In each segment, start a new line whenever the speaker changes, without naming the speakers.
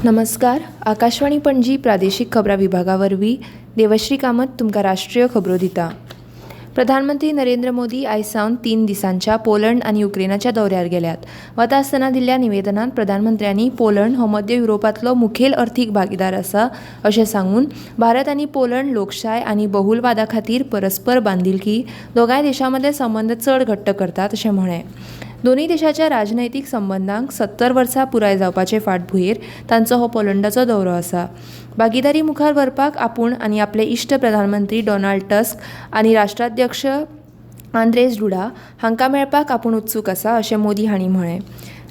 नमस्कार. आकाशवाणी पणजी प्रादेशीक खबरां विभागावरवीं देवश्री कामत तुमकां राष्ट्रीय खबरो दिता. प्रधानमंत्री नरेंद्र मोदी आयज सावन 3 दिसांच्या पोलंड आनी युक्रेनाच्या दौऱ्यार गेल्यात. वता आसतना दिल्ल्या निवेदनांत प्रधानमंत्र्यांनी पोलंड हो मध्य युरोपांतलो मुखेल अर्थीक भागीदार आसा अशें सांगून भारत आनी पोलंड लोकशाय आनी बहुलवादा खातीर परस्पर बांदिलकी दोगांय देशां मदें संबंद चड घट्ट करतात अशें म्हळें. दोनूय देशाच्या राजनैतीक संबंदांक 70 वर्सां पुराय जावपाचे फाटभुंयेर तांचो हो पोलंडाचो दौरो आसा. भागीदारी मुखार व्हरपाक आपूण आनी आपले इश्ट प्रधानमंत्री डोनाल्ड टस्क आनी राष्ट्राध्यक्ष आंद्रेज डुडा हांकां मेळपाक आपूण उत्सूक आसा अशें मोदी हांणी म्हळें.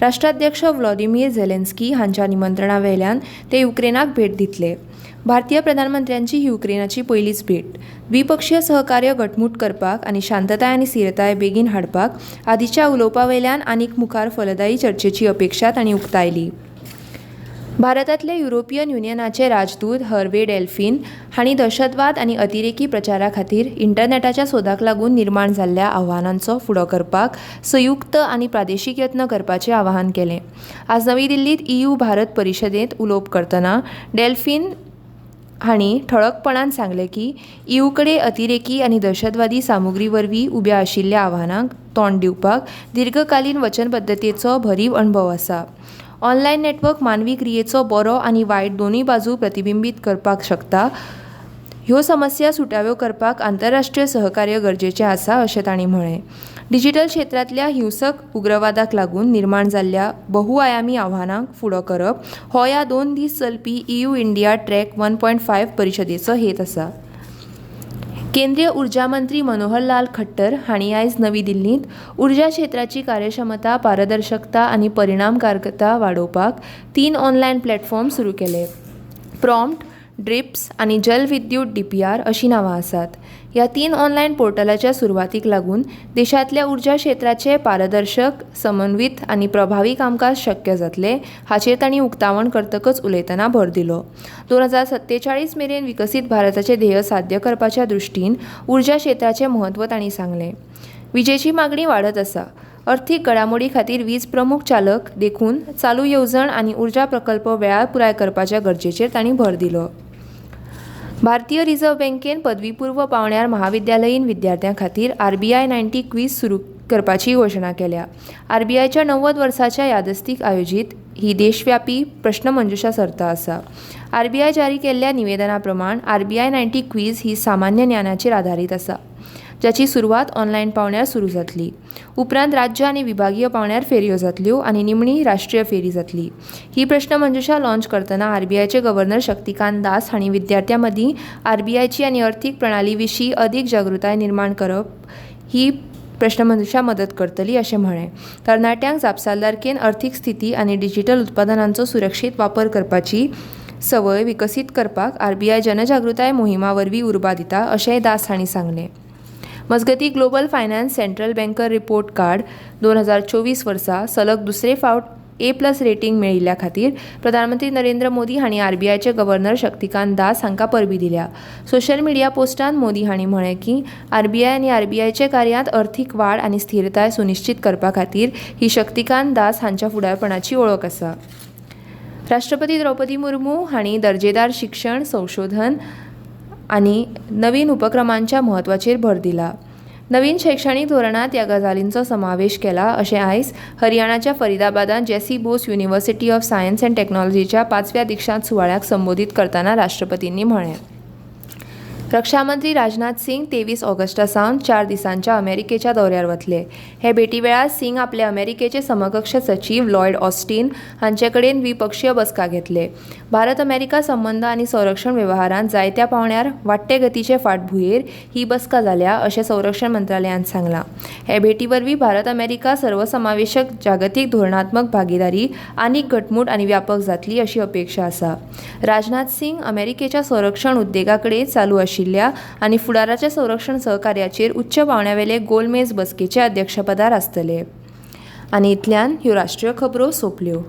राष्ट्राध्यक्ष व्लादिमीर झेलेन्स्की हांच्या निमंत्रणा वेल्यान ते युक्रेनाक भेट दितले. भारतीय प्रधानमंत्र्यांची ही युक्रेनाची पयलीच भेट. द्विपक्षीय सहकार्य घटमूट करपाक आनी शांतताय आनी स्थिरताय बेगीन हाडपाक आदींच्या उलोवपा वेल्यान आनीक मुखार फलदायी चर्चेची अपेक्षा तांणी उक्तायली. भारतांतले युरोपियन युनियनाचे राजदूत हर्वे डेल्फिन हांणी दहशतवाद आनी अतिरेकी प्रचारा खातीर इंटरनेटाच्या सोदाक लागून निर्माण जाल्ल्या आव्हानांचो फुडो करपाक संयुक्त आनी प्रादेशीक यत्न करपाचें आवाहन केलें. आज नवी दिल्लींत EU भारत परिशदेंत उलोवप करतना डेल्फिन हांणी ठळकपणान सांगलें की EU कडेन अतिरेकी आनी दहशतवादी सामुग्री वरवीं उब्या आशिल्ल्या आव्हानांक तोंड दिवपाक दीर्घकालीन वचनबद्धतेचो भरीव अणभव आसा. ऑनलायन नेटवर्क मानवी क्रियेचो बरो आनी वायट दोनूय बाजू प्रतिबिंबीत करपाक शकता. ह्यो समस्या सुटाव्यो करपाक आंतरराष्ट्रीय सहकार्य गरजेचें आसा अशें तांणी म्हळें. डिजिटल क्षेत्रांतल्या हिंसक उग्रवादाक लागून निर्माण जाल्ल्या बहुआयामी आव्हानांक फुडो करप हो ह्या 2 दीस चलपी EU इंडिया ट्रॅक 1.5 परिशदेचो हेत आसा. केंद्रीय उर्जा मंत्री मनोहर लाल खट्टर हांणी आयज नवी दिल्लींत उर्जा क्षेत्राची कार्यक्षमता, पारदर्शकता आनी परिणामकारकता वाडोवपाक 3 ऑनलायन प्लॅटफॉर्म सुरू केले. प्रॉम्प्ट, ड्रिप्स आनी जल विद्युत DPR अशीं नांवां आसात. ह्या 3 ऑनलायन पोर्टलाच्या सुरवातीक लागून देशांतल्या उर्जा क्षेत्राचे पारदर्शक, समन्वित आनी प्रभावी कामकाज शक्य जातलें हाचेर तांणी उक्तावण करतकच उलयतना भर दिलो. 2047 मेरेन विकसीत भारताचें ध्येय साध्य करपाच्या दृश्टीन उर्जा क्षेत्राचें म्हत्व तांणी सांगलें. विजेची मागणी वाडत आसा. अर्थीक घडामोडी खातीर वीज प्रमुख चालक देखून चालू येवजण आनी उर्जा प्रकल्प वेळार पुराय करपाच्या गरजेचेर तांणी भर दिलो. भारतीय रिझर्व्ह बँकेन पदवीपूर्व पावंड्यार महाविद्यालयीन विद्यार्थ्यां खातीर RBI 90 क्विज सुरू करपाची घोशणा केल्या. RBIच्या 90 वर्साच्या यादस्तीक आयोजीत ही देशव्यापी प्रश्नमंजुषा सर्त आसा. RBI जारी केल्ल्या निवेदना प्रमाण RBI 90 क्विज ही सामान्य ज्ञानाचेर आदारीत आसा, जाची सुरवात ऑनलायन पावंड्यार सुरू जातली. उपरांत राज्य आनी विभागीय पावंड्यार फेरयो जातल्यो आनी निमणी राष्ट्रीय फेरी जातली. ही प्रश्नमंजुषा लॉन्च करतना RBIचे गव्हर्नर शक्तिकांत दास हांणी विद्यार्थ्यां मदीं RBIची आनी अर्थीक प्रणाली विशीं अदीक जागृताय निर्माण करप ही प्रश्नमंजुषा मदत करतली अशें म्हळें. तरणाट्यांक जापसालदारकेन अर्थीक स्थिती आनी डिजिटल उत्पादनांचो सुरक्षीत वापर करपाची संवय विकसीत करपाक RBI जनजागृताय मोहिमा वरवीं उर्बा दिता अशेंय दास हांणी सांगलें. मजगतीं global finance central banker report card 2024 वर्सा सलग दुसरे फावट A+ रेटींग मेळिल्ल्या खातीर प्रधानमंत्री नरेंद्र मोदी हांणी RBIचे गव्हर्नर शक्तिकांत दास हांकां परबीं दिल्या. सोशल मिडिया पोस्टांत मोदी हांणी म्हळें की RBI आनी RBIचे कार्यांत अर्थीक वाड आनी स्थिरताय सुनिश्चित करपा खातीर ही शक्तिकांत दास हांच्या फुडारपणाची वळख आसा. राष्ट्रपती द्रौपदी मुर्मू हांणी दर्जेदार शिक्षण, संशोधन आनी नवीन उपक्रमांच्या म्हत्वाचेर भर दिला. नवीन शैक्षणीक धोरणांत ह्या गजालींचो समावेश केला अशें आयज हरियाणाच्या फरीदाबादांत JC Bose university of science and टॅक्नॉलॉजीच्या 5व्या दिक्षांत सुवाळ्याक संबोधीत करतना राष्ट्रपतींनी म्हळें. रक्षा मंत्री राजनाथ सिंग 23 ऑगस्टा सावन 4 दिसांच्या अमेरिकेच्या दौऱ्यार वतले. हे भेटी वेळार सिंग आपले अमेरिकेचे समकक्ष सचीव लॉयड ऑस्टिन हांचे कडेन द्विपक्षीय बसका घेतले. भारत अमेरिका संबंद आनी संरक्षण वेव्हारांत जायत्या पावंड्यार वाडटे गतीचे फाटभुंयेर ही बसका जाल्या अशें संरक्षण मंत्रालयान सांगलां. हे भेटी वरवीं भारत अमेरिका सर्वसमावेशक जागतीक धोरणात्मक भागीदारी आनीक घटमूट आनी व्यापक जातली अशी अपेक्षा आसा. राजनाथ सिंग अमेरिकेच्या संरक्षण उद्देगा कडेन चालू आशिल्ल्या आनी फुडाराच्या संरक्षण सहकार्याचेर उच्च पावंड्यावेले गोलमेज बसकेचे अध्यक्षपदार आसतले. आनी इतल्यान ह्यो राष्ट्रीय खबरो सोंपल्यो.